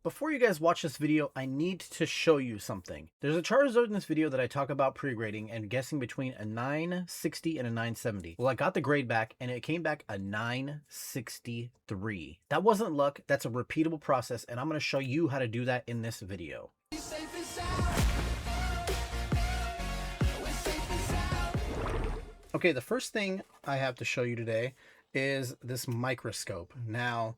Before you guys watch this video, I need to show you something. There's a Charizard in this video that I talk about pre-grading and guessing between a 960 and a 970. Well, I got the grade back and it came back a 963. That wasn't luck, that's a repeatable process, and I'm going to show you how to do that in this video. Okay, the first thing I have to show you today is this microscope. Now,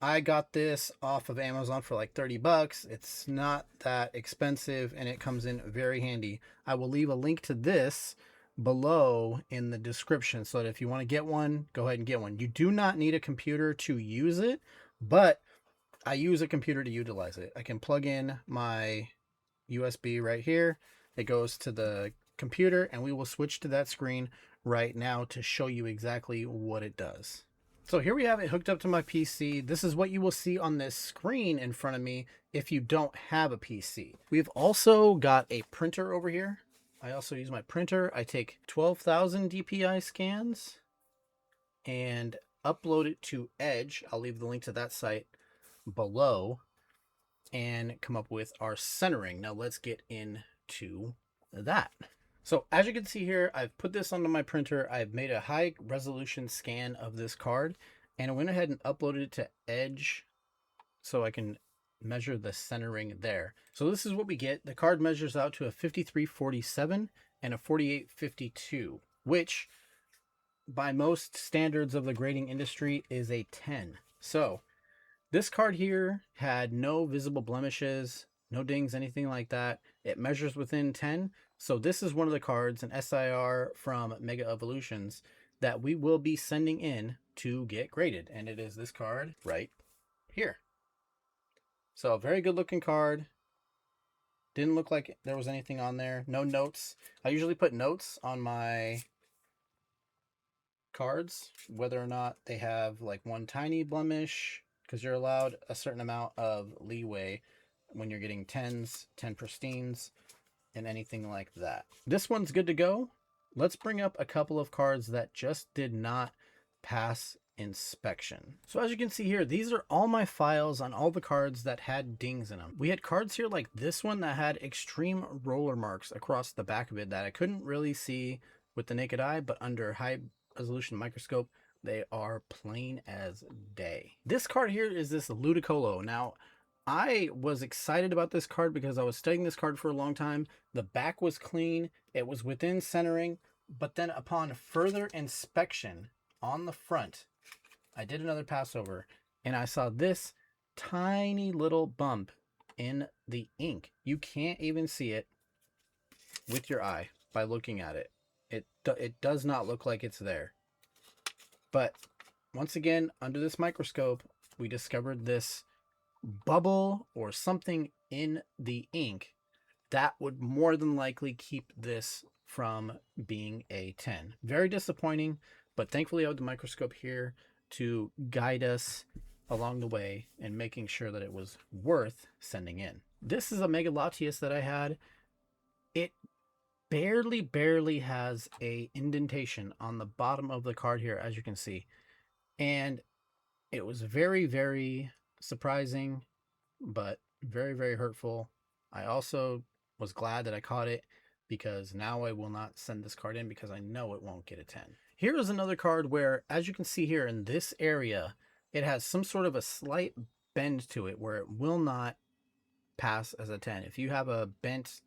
I got this off of Amazon for like 30 bucks. It's not that expensive and it comes in very handy. I will leave a link to this below in the description so that if you want to get one, go ahead and get one. You do not need a computer to use it, but I use a computer to utilize it. I can plug in my USB right here. It goes to the computer and we will switch to that screen right now to show you exactly what it does. So here we have it hooked up to my PC. This is what you will see on this screen in front of me if you don't have a PC. We've also got a printer over here. I also use my printer. I take 12,000 DPI scans and upload it to Edge. I'll leave the link to that site below and come up with our centering. Now let's get into that. So as you can see here, I've put this onto my printer. I've made a high resolution scan of this card and I went ahead and uploaded it to Edge so I can measure the centering there. So this is what we get. The card measures out to a 5347 and a 4852, which by most standards of the grading industry is a 10. So this card here had no visible blemishes, no dings, anything like that. It measures within 10. So this is one of the cards, an SIR from Mega Evolutions, that we will be sending in to get graded. And it is this card right here. So a very good looking card. Didn't look like there was anything on there. No notes. I usually put notes on my cards, whether or not they have like one tiny blemish, because you're allowed a certain amount of leeway when you're getting 10s, 10 pristines, and anything like that. This one's good to go. Let's bring up a couple of cards that just did not pass inspection. So as you can see here, these are all my files on all the cards that had dings in them. We had cards here like this one that had extreme roller marks across the back of it that I couldn't really see with the naked eye, but under high resolution microscope, they are plain as day. This card here is this Ludicolo. Now, I was excited about this card because I was studying this card for a long time. The back was clean. It was within centering. But then upon further inspection on the front, I did another pass over and I saw this tiny little bump in the ink. You can't even see it with your eye by looking at it. It does not look like it's there. But once again, under this microscope, we discovered this bubble or something in the ink that would more than likely keep this from being a 10. Very disappointing, but thankfully I have the microscope here to guide us along the way and making sure that it was worth sending in. This is a Mega Latias that I had. It barely has a indentation on the bottom of the card here, as you can see, and it was very surprising, but very hurtful. I also was glad that I caught it because now I will not send this card in because I know it won't get a 10. Here is another card where, as you can see here in this area, it has some sort of a slight bend to it where it will not pass as a 10. If you have a bent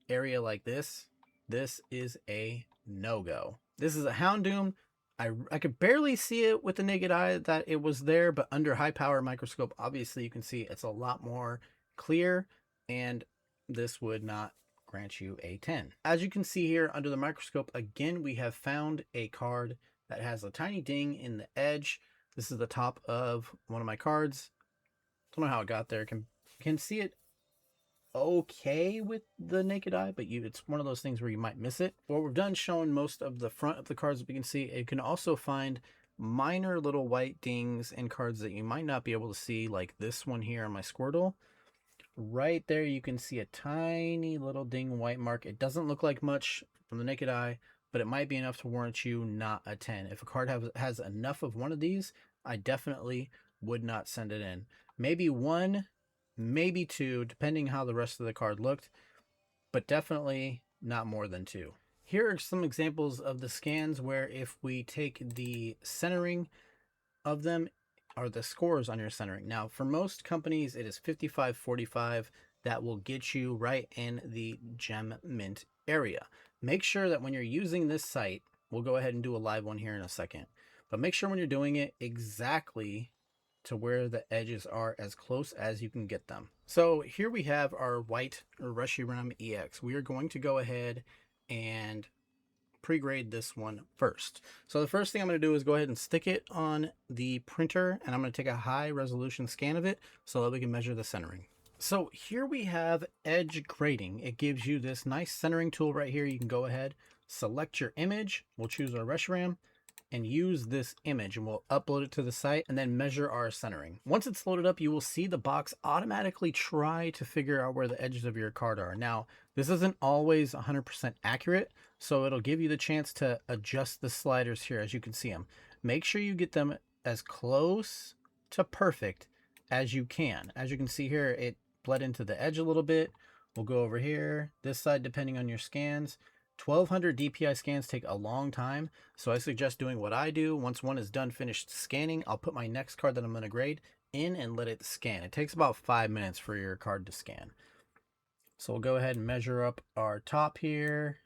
area like this, this is a no-go. This is a Houndoom. I could barely see it with the naked eye that it was there, but under high power microscope, obviously you can see it's a lot more clear, and this would not grant you a 10. As you can see here under the microscope, again, we have found a card that has a tiny ding in the edge. This is the top of one of my cards. Don't know how it got there. Can see it okay with the naked eye, but it's one of those things where you might miss it. What we've done showing most of the front of the cards that we can see, you can also find minor little white dings in cards that you might not be able to see, like this one here on my Squirtle. Right there you can see a tiny little ding white mark. It doesn't look like much from the naked eye, but it might be enough to warrant you not a 10. If a card has enough of one of these, I definitely would not send it in. maybe one, maybe two, depending how the rest of the card looked, but definitely not more than two. Here are some examples of the scans where if we take the centering of them are the scores on your centering. Now, for most companies, it is 55-45. That will get you right in the gem mint area. Make sure that when you're using this site, we'll go ahead and do a live one here in a second, but make sure when you're doing it exactly to where the edges are as close as you can get them. So here we have our white Reshiram EX. We are going to go ahead and pre-grade this one first. So the first thing I'm going to do is go ahead and stick it on the printer, and I'm going to take a high resolution scan of it so that we can measure the centering. So here we have edge grading. It gives you this nice centering tool right here. You can go ahead, select your image. We'll choose our Reshiram and use this image, and we'll upload it to the site and then measure our centering. Once it's loaded up, you will see the box automatically try to figure out where the edges of your card are. Now, this isn't always 100% accurate, so it'll give you the chance to adjust the sliders here as you can see them. Make sure you get them as close to perfect as you can. As you can see here, it bled into the edge a little bit. We'll go over here, this side, depending on your scans. 1200 DPI scans take a long time, so I suggest doing what I do. Once one is done finished scanning, I'll put my next card that I'm going to grade in and let it scan. It takes about 5 minutes for your card to scan. So we'll go ahead and measure up our top here,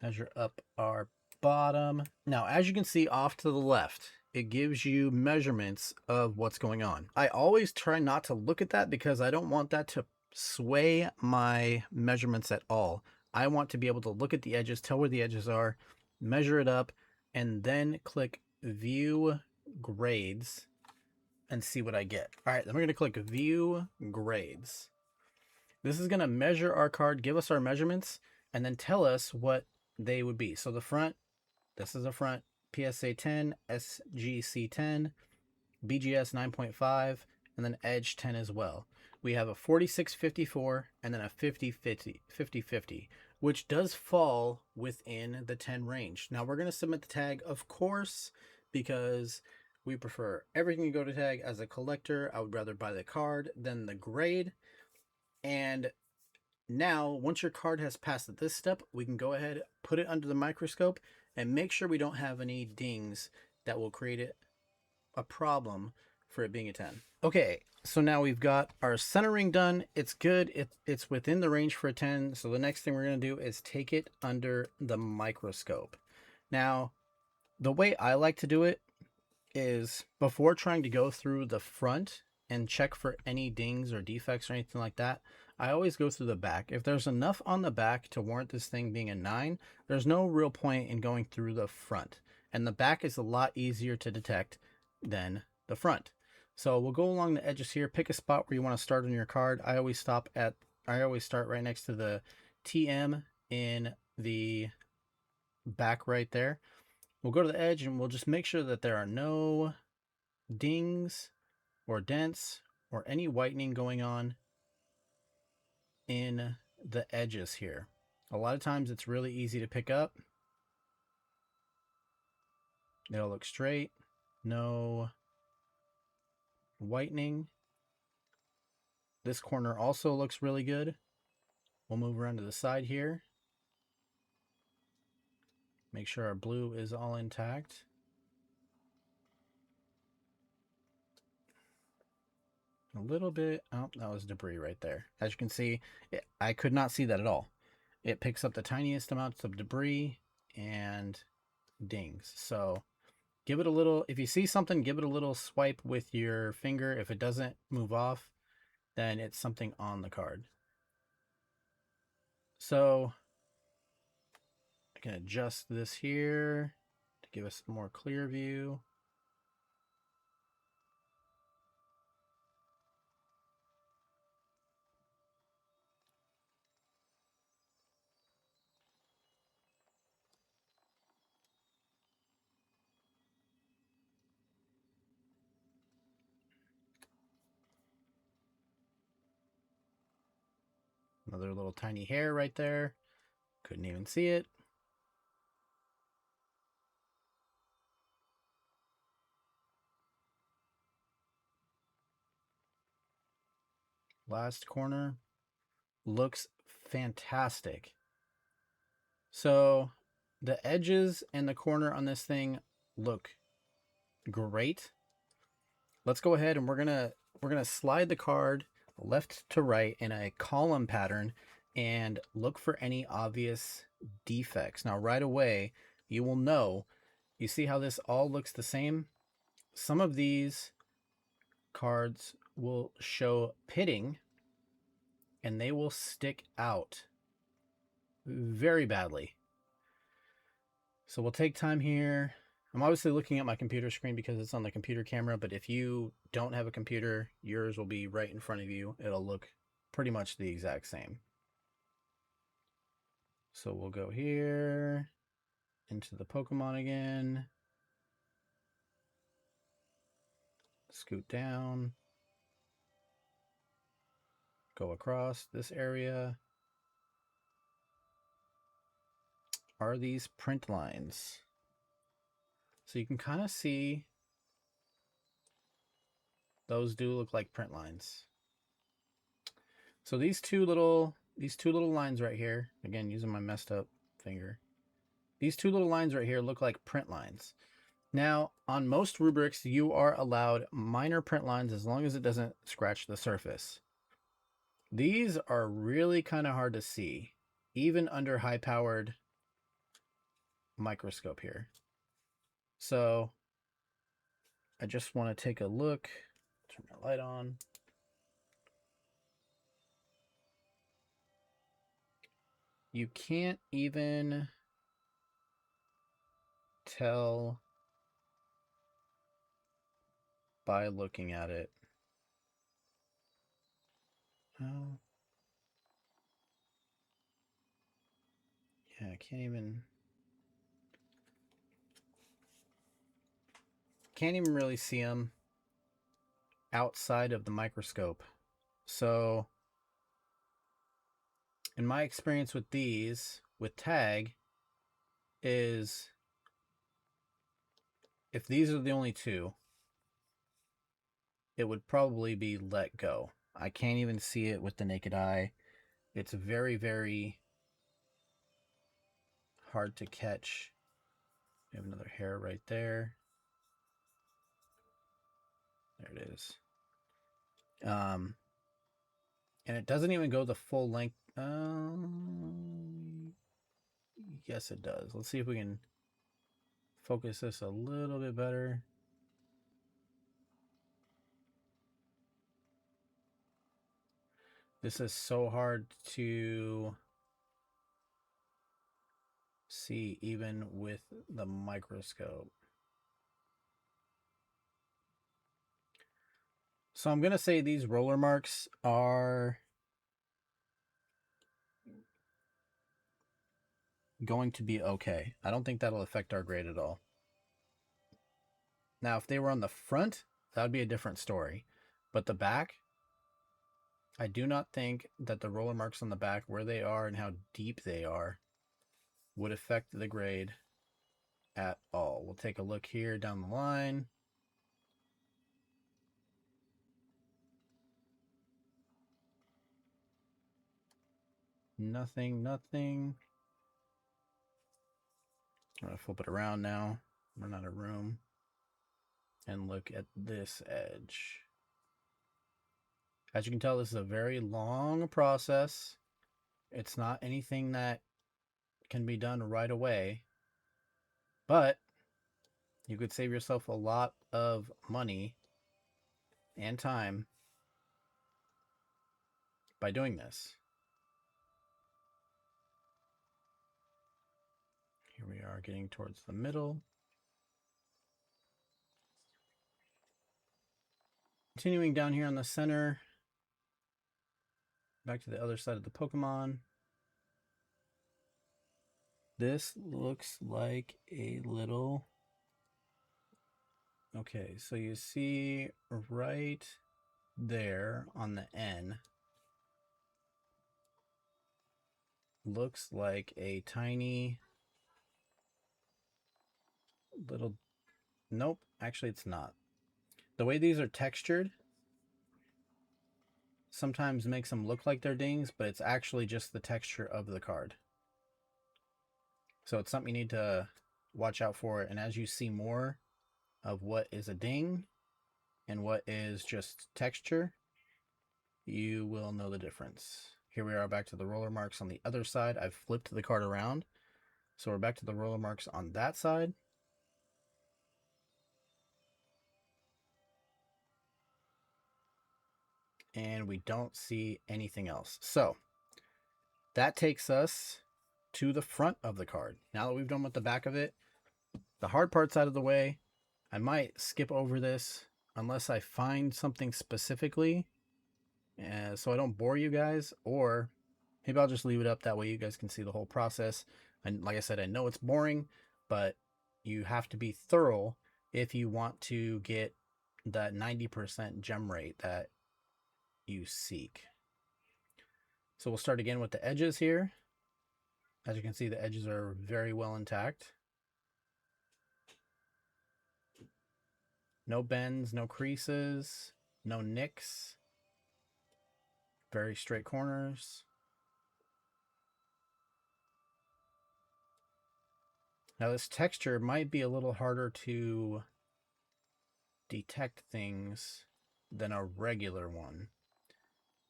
measure up our bottom. Now, as you can see off to the left, it gives you measurements of what's going on. I always try not to look at that because I don't want that to sway my measurements at all. I want to be able to look at the edges, tell where the edges are, measure it up, and then click View Grades and see what I get. All right, then we're going to click View Grades. This is going to measure our card, give us our measurements, and then tell us what they would be. So the front, this is a front, PSA 10, SGC 10, BGS 9.5, and then Edge 10 as well. We have a 46-54 and then a 50-50, which does fall within the 10 range. Now we're going to submit the tag, of course, because we prefer everything to go to tag. As a collector, I would rather buy the card than the grade. And now, once your card has passed this step, we can go ahead, put it under the microscope, and make sure we don't have any dings that will create it a problem for it being a 10. Okay, so now we've got our centering done. It's good. It's within the range for a 10. So the next thing we're going to do is take it under the microscope. Now, the way I like to do it is before trying to go through the front and check for any dings or defects or anything like that, I always go through the back. If there's enough on the back to warrant this thing being a 9, there's no real point in going through the front. And the back is a lot easier to detect than the front. So we'll go along the edges here, pick a spot where you want to start on your card. I always start right next to the TM in the back right there. We'll go to the edge and we'll just make sure that there are no dings or dents or any whitening going on in the edges here. A lot of times it's really easy to pick up. It'll look straight, no whitening. This corner also looks really good. We'll move around to the side here. Make sure our blue is all intact. A little bit, oh, that was debris right there. As you can see, I could not see that at all. It picks up the tiniest amounts of debris and dings. So give it a little, if you see something, give it a little swipe with your finger. If it doesn't move off, then it's something on the card. So I can adjust this here to give us a more clear view. Another little tiny hair right there. Couldn't even see it. last corner looks fantastic. So the edges and the corner on this thing look great. Let's go ahead and we're gonna slide the card left to right in a column pattern and look for any obvious defects. Now right away you will know, you see how this all looks the same? Some of these cards will show pitting and they will stick out very badly. So we'll take time here. I'm obviously looking at my computer screen because it's on the computer camera, but if you don't have a computer, yours will be right in front of you. It'll look pretty much the exact same. So we'll go here into the Pokemon again. Scoot down. Go across this area. Are these print lines? So you can kind of see those do look like print lines. So these two little lines right here, again using my messed up finger, these two little lines right here look like print lines. Now on most rubrics you are allowed minor print lines as long as it doesn't scratch the surface. These are really kind of hard to see even under high powered microscope here. So I just want to take a look, turn my light on. You can't even tell by looking at it. Oh. Yeah, I can't even really see them outside of the microscope. So in my experience with these, with tag, is if these are the only two, it would probably be let go. I can't even see it with the naked eye. It's very, very hard to catch. We have another hair right there. There it is. And it doesn't even go the full length. Yes, it does. Let's see if we can focus this a little bit better. This is so hard to see even with the microscope. So I'm going to say these roller marks are going to be okay. I don't think that'll affect our grade at all. Now, if they were on the front, that would be a different story. But the back, I do not think that the roller marks on the back, where they are and how deep they are, would affect the grade at all. We'll take a look here down the line. Nothing, nothing. I'm going to flip it around now. Run out of room. And look at this edge. As you can tell, this is a very long process. It's not anything that can be done right away. But you could save yourself a lot of money and time by doing this. Here we are getting towards the middle. Continuing down here on the center, back to the other side of the Pokemon. This looks like a little... Okay, so you see right there on the N, looks like a tiny little... Nope, actually it's not. The way these are textured, sometimes makes them look like they're dings, but it's actually just the texture of the card. So it's something you need to watch out for. And as you see more of what is a ding and what is just texture, you will know the difference. Here we are back to the roller marks on the other side. I've flipped the card around. So we're back to the roller marks on that side. And we don't see anything else. So that takes us to the front of the card. Now that we've done with the back of it, the hard part's out of the way. I might skip over this unless I find something specifically, so I don't bore you guys, or maybe I'll just leave it up that way you guys can see the whole process. And like I said, I know it's boring, but you have to be thorough if you want to get that 90% gem rate that you seek. So we'll start again with the edges here. As you can see, the edges are very well intact. No bends, no creases, no nicks. Very straight corners. Now this texture might be a little harder to detect things than a regular one,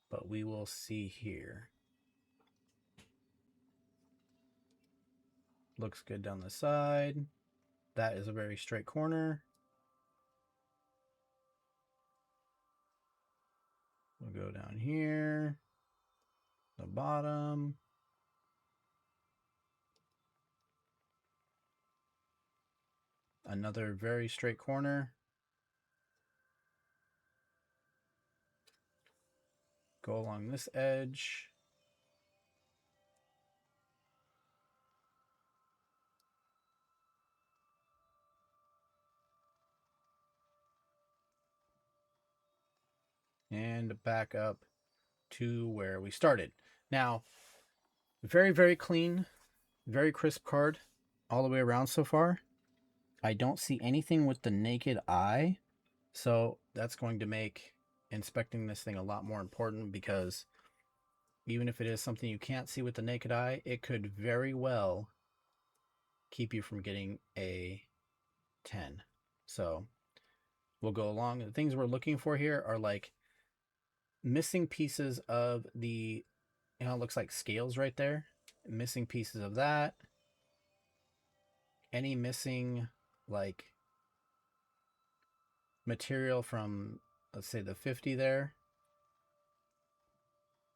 but we will see here. Looks good down the side. That is a very straight corner. We'll go down here, the bottom. Another very straight corner. Go along this edge. And back up to where we started. Now, very, very clean, very crisp card all the way around so far. I don't see anything with the naked eye, so that's going to make inspecting this thing a lot more important, because even if it is something you can't see with the naked eye, it could very well keep you from getting a 10. So we'll go along. The things we're looking for here are like missing pieces of the, it looks like scales right there. Missing pieces of that. Any missing like material from, let's say, the 50 there.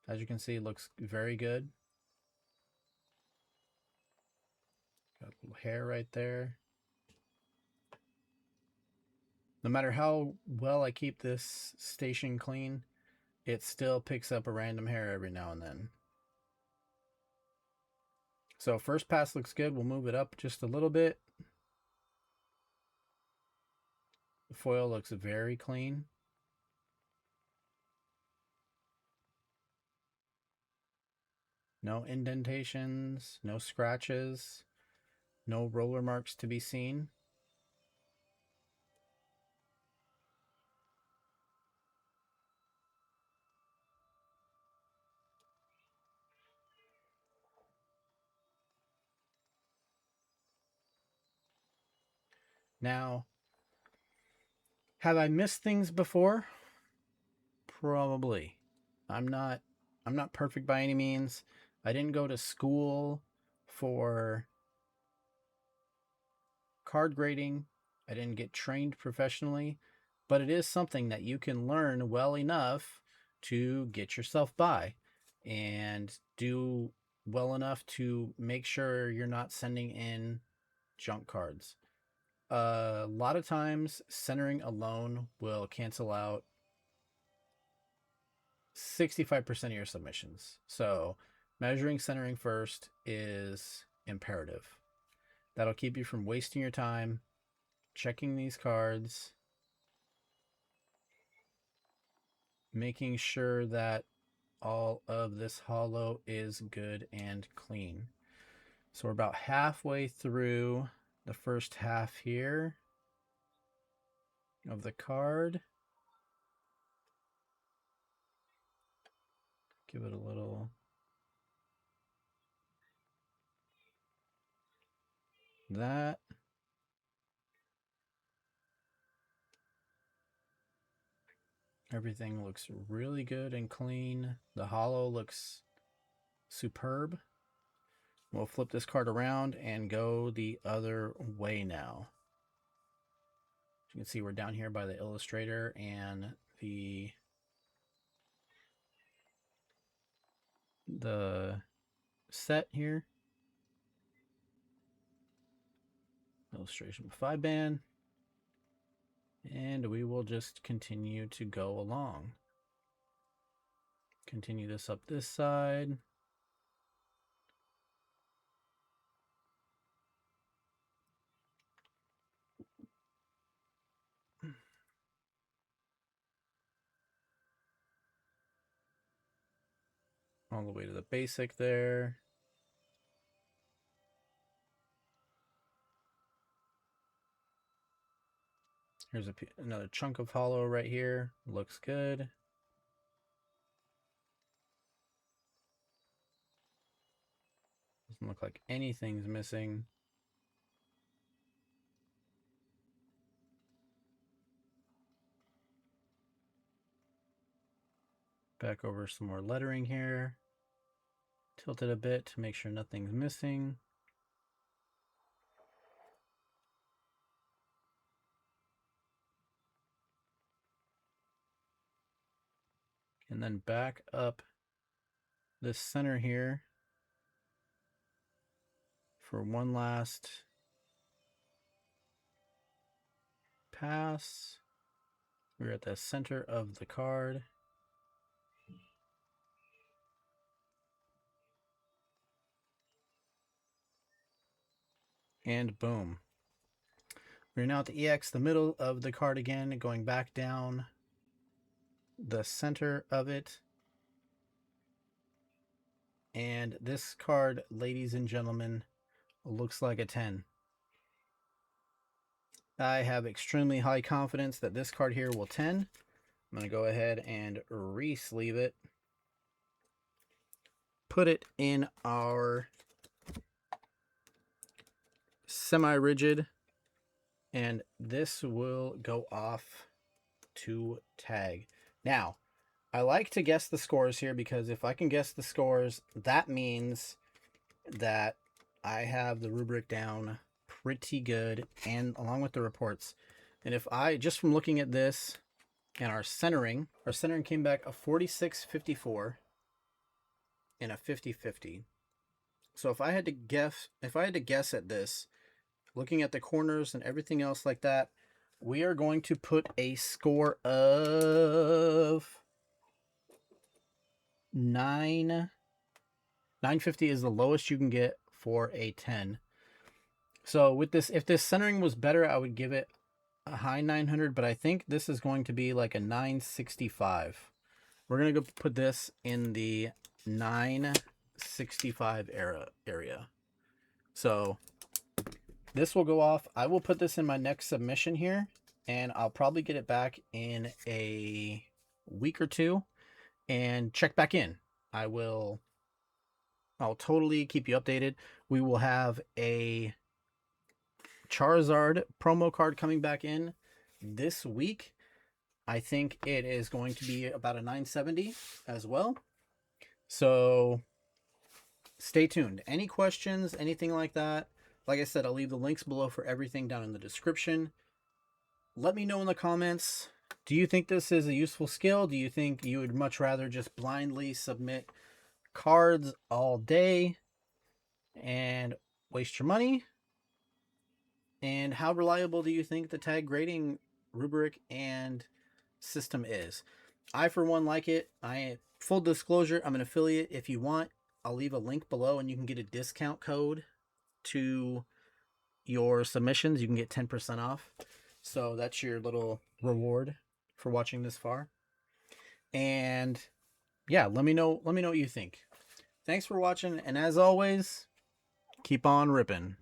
As you can see, it looks very good. Got a little hair right there. No matter how well I keep this station clean, it still picks up a random hair every now and then. So first pass looks good. We'll move it up just a little bit. The foil looks very clean. No indentations, no scratches, no roller marks to be seen. Now, have I missed things before? Probably. I'm not perfect by any means. I didn't go to school for card grading. I didn't get trained professionally, but it is something that you can learn well enough to get yourself by and do well enough to make sure you're not sending in junk cards. A lot of times, centering alone will cancel out 65% of your submissions. So, measuring centering first is imperative. That'll keep you from wasting your time checking these cards, making sure that all of this holo is good and clean. So we're about halfway through the first half here of the card. Give it a little. That. Everything looks really good and clean. The hollow looks superb. We'll flip this card around and go the other way now. You can see we're down here by the illustrator and the set here. Illustration 5-band. And we will just continue to go along. Continue this up this side. All the way to the basic there. Here's another chunk of hollow right here. Looks good. Doesn't look like anything's missing. Back over some more lettering here. Tilt it a bit to make sure nothing's missing. And then back up this center here for one last pass. We're at the center of the card. And boom. We're now at the EX, the middle of the card again, going back down the center of it. And this card, ladies and gentlemen, looks like a 10. I have extremely high confidence that this card here will 10. I'm going to go ahead and re-sleeve it. Put it in our semi-rigid. And this will go off to tag. Now, I like to guess the scores here because if I can guess the scores, that means that I have the rubric down pretty good and along with the reports. And if I, just from looking at this and our centering came back a 46-54 and a 50-50. So if I had to guess at this, looking at the corners and everything else like that, we are going to put a score of 950 is the lowest you can get for a 10. So with this, if this centering was better, I would give it a high 900, but I think this is going to be like a 965. We're going to go put this in the 965 area. So this will go off. I will put this in my next submission here, and I'll probably get it back in a week or two and check back in. I'll totally keep you updated. We will have a Charizard promo card coming back in this week. I think it is going to be about a 970 as well. So stay tuned. Any questions, anything like that? Like I said, I'll leave the links below for everything down in the description. Let me know in the comments. Do you think this is a useful skill? Do you think you would much rather just blindly submit cards all day and waste your money? And how reliable do you think the tag grading rubric and system is? I, for one, like it. Full disclosure, I'm an affiliate. If you want, I'll leave a link below and you can get a discount code to your submissions. You can get 10% off. So that's your little reward for watching this far. And yeah, let me know what you think. Thanks for watching, and as always, keep on ripping.